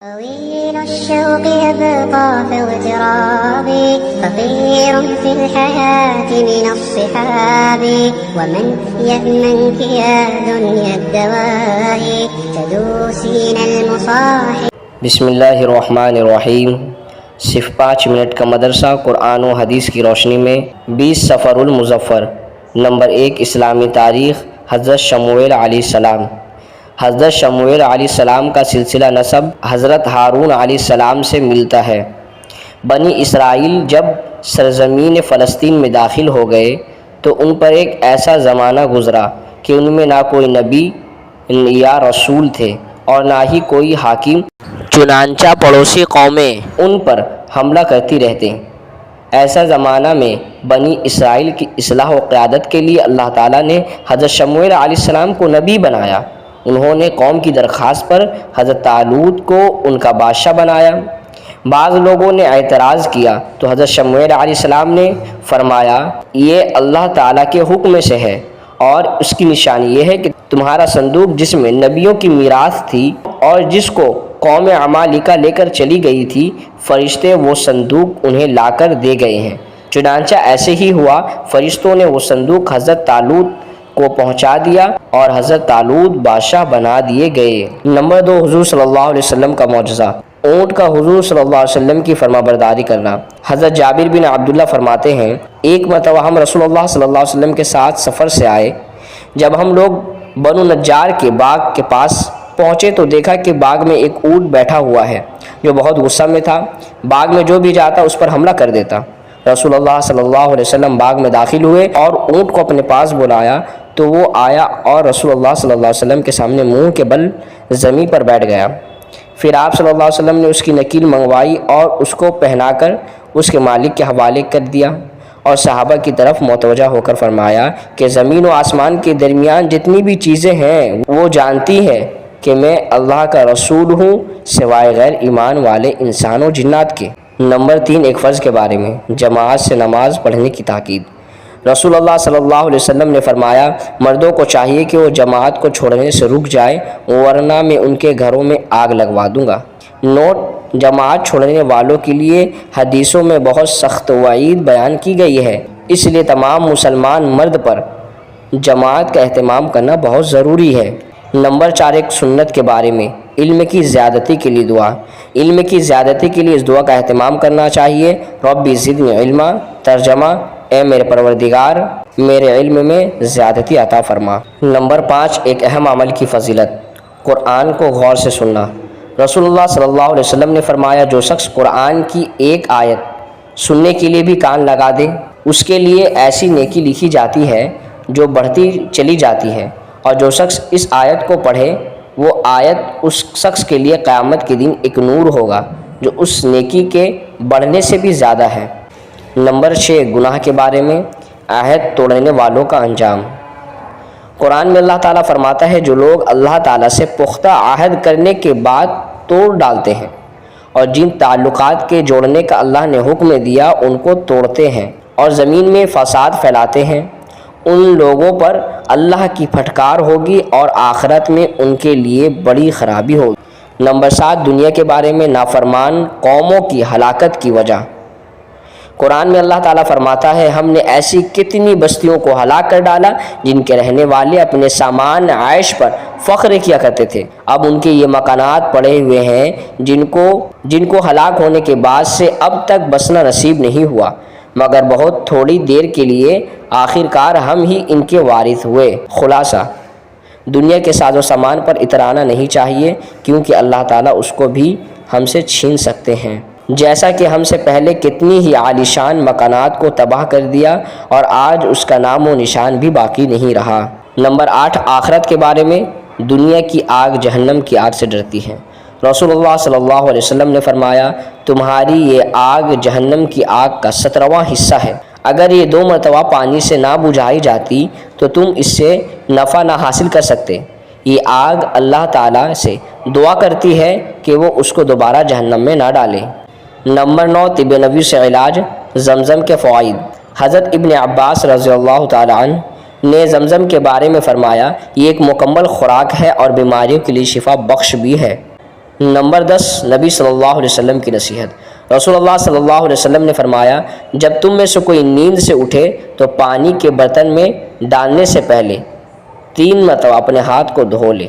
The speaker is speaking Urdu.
طويل الشوق يبقى في اغتراب فقير في الحياة من الصحاب ومن يأمنك يا دنيا الدواء تدوسين المصاحب. بسم اللہ الرحمن الرحیم. صرف 5 منٹ کا مدرسہ قرآن و حدیث کی روشنی میں 20 صفر المظفر. نمبر 1 اسلامی تاریخ. حضرت شموئیل علیہ السلام. حضرت شموئیل علیہ السلام کا سلسلہ نسب حضرت ہارون علیہ السلام سے ملتا ہے. بنی اسرائیل جب سرزمین فلسطین میں داخل ہو گئے تو ان پر ایک ایسا زمانہ گزرا کہ ان میں نہ کوئی نبی یا رسول تھے اور نہ ہی کوئی حاکم. چنانچہ پڑوسی قومیں ان پر حملہ کرتی رہتے. ایسا زمانہ میں بنی اسرائیل کی اصلاح و قیادت کے لیے اللہ تعالیٰ نے حضرت شموئیل علیہ السلام کو نبی بنایا. انہوں نے قوم کی درخواست پر حضرت طالوت کو ان کا بادشاہ بنایا. بعض لوگوں نے اعتراض کیا تو حضرت شموئیل علیہ السلام نے فرمایا یہ اللہ تعالیٰ کے حکم سے ہے اور اس کی نشانی یہ ہے کہ تمہارا صندوق جس میں نبیوں کی میراث تھی اور جس کو قوم عمالقہ لے کر چلی گئی تھی، فرشتے وہ صندوق انہیں لا کر دے گئے ہیں. چنانچہ ایسے ہی ہوا. فرشتوں نے وہ صندوق حضرت طالوت کو پہنچا دیا اور حضرت طالوت بادشاہ بنا دیے گئے. نمبر 2 حضور صلی اللہ علیہ وسلم کا معجزہ. اونٹ کا حضور صلی اللہ علیہ وسلم کی فرما برداری کرنا. حضرت جابر بن عبداللہ فرماتے ہیں ایک مرتبہ ہم رسول اللہ صلی اللہ علیہ وسلم کے ساتھ سفر سے آئے. جب ہم لوگ بنو نجار کے باغ کے پاس پہنچے تو دیکھا کہ باغ میں ایک اونٹ بیٹھا ہوا ہے جو بہت غصہ میں تھا. باغ میں جو بھی جاتا اس پر حملہ کر دیتا. رسول اللہ صلی اللہ علیہ وسلم باغ میں داخل ہوئے اور اونٹ کو اپنے پاس بلایا تو وہ آیا اور رسول اللہ صلی اللہ علیہ وسلم کے سامنے منہ کے بل زمین پر بیٹھ گیا. پھر آپ صلی اللہ علیہ وسلم نے اس کی نکیل منگوائی اور اس کو پہنا کر اس کے مالک کے حوالے کر دیا اور صحابہ کی طرف متوجہ ہو کر فرمایا کہ زمین و آسمان کے درمیان جتنی بھی چیزیں ہیں وہ جانتی ہے کہ میں اللہ کا رسول ہوں سوائے غیر ایمان والے انسان و جنات کے. نمبر 3 ایک فرض کے بارے میں. جماعت سے نماز پڑھنے کی تاکید. رسول اللہ صلی اللہ علیہ وسلم نے فرمایا مردوں کو چاہیے کہ وہ جماعت کو چھوڑنے سے رک جائے ورنہ میں ان کے گھروں میں آگ لگوا دوں گا. نوٹ: جماعت چھوڑنے والوں کے لیے حدیثوں میں بہت سخت وعید بیان کی گئی ہے، اس لیے تمام مسلمان مرد پر جماعت کا اہتمام کرنا بہت ضروری ہے. نمبر 4 ایک سنت کے بارے میں. علم کی زیادتی کے لیے دعا. علم کی زیادتی کے لیے اس دعا کا اہتمام کرنا چاہیے. ربی زدنی علما. ترجمہ: اے میرے پروردگار میرے علم میں زیادتی عطا فرما. نمبر 5 ایک اہم عمل کی فضیلت. قرآن کو غور سے سننا. رسول اللہ صلی اللہ علیہ وسلم نے فرمایا جو شخص قرآن کی ایک آیت سننے کے لیے بھی کان لگا دے اس کے لیے ایسی نیکی لکھی جاتی ہے جو بڑھتی چلی جاتی ہے، اور جو شخص اس آیت کو پڑھے وہ آیت اس شخص کے لیے قیامت کے دن ایک نور ہوگا جو اس نیکی کے بڑھنے سے بھی زیادہ ہے. نمبر 6 گناہ کے بارے میں. عہد توڑنے والوں کا انجام. قرآن میں اللہ تعالیٰ فرماتا ہے جو لوگ اللہ تعالیٰ سے پختہ عہد کرنے کے بعد توڑ ڈالتے ہیں اور جن تعلقات کے جوڑنے کا اللہ نے حکم دیا ان کو توڑتے ہیں اور زمین میں فساد پھیلاتے ہیں، ان لوگوں پر اللہ کی پھٹکار ہوگی اور آخرت میں ان کے لیے بڑی خرابی ہوگی. نمبر 7 دنیا کے بارے میں. نافرمان قوموں کی ہلاکت کی وجہ. قرآن میں اللہ تعالیٰ فرماتا ہے ہم نے ایسی کتنی بستیوں کو ہلاک کر ڈالا جن کے رہنے والے اپنے سامان عیش پر فخر کیا کرتے تھے. اب ان کے یہ مکانات پڑے ہوئے ہیں جن کو ہلاک ہونے کے بعد سے اب تک بسنا نصیب نہیں ہوا مگر بہت تھوڑی دیر کے لیے. آخر کار ہم ہی ان کے وارث ہوئے. خلاصہ: دنیا کے ساز و سامان پر اترانا نہیں چاہیے کیونکہ اللہ تعالیٰ اس کو بھی ہم سے چھین سکتے ہیں، جیسا کہ ہم سے پہلے کتنی ہی عالیشان مکانات کو تباہ کر دیا اور آج اس کا نام و نشان بھی باقی نہیں رہا. نمبر 8 آخرت کے بارے میں. دنیا کی آگ جہنم کی آگ سے ڈرتی ہے. رسول اللہ صلی اللہ علیہ وسلم نے فرمایا تمہاری یہ آگ جہنم کی آگ کا 17واں حصہ ہے. اگر یہ 2 مرتبہ پانی سے نہ بجھائی جاتی تو تم اس سے نفع نہ حاصل کر سکتے. یہ آگ اللہ تعالیٰ سے دعا کرتی ہے کہ وہ اس کو دوبارہ جہنم میں نہ ڈالے. نمبر 9 طب نبوی سے علاج. زمزم کے فوائد. حضرت ابن عباس رضی اللہ تعالیٰ عنہ نے زمزم کے بارے میں فرمایا یہ ایک مکمل خوراک ہے اور بیماریوں کے لیے شفا بخش بھی ہے. نمبر 10 نبی صلی اللہ علیہ وسلم کی نصیحت۔ رسول اللہ صلی اللہ علیہ وسلم نے فرمایا، جب تم میں سے کوئی نیند سے اٹھے تو پانی کے برتن میں ڈالنے سے پہلے 3 مرتبہ اپنے ہاتھ کو دھو لے۔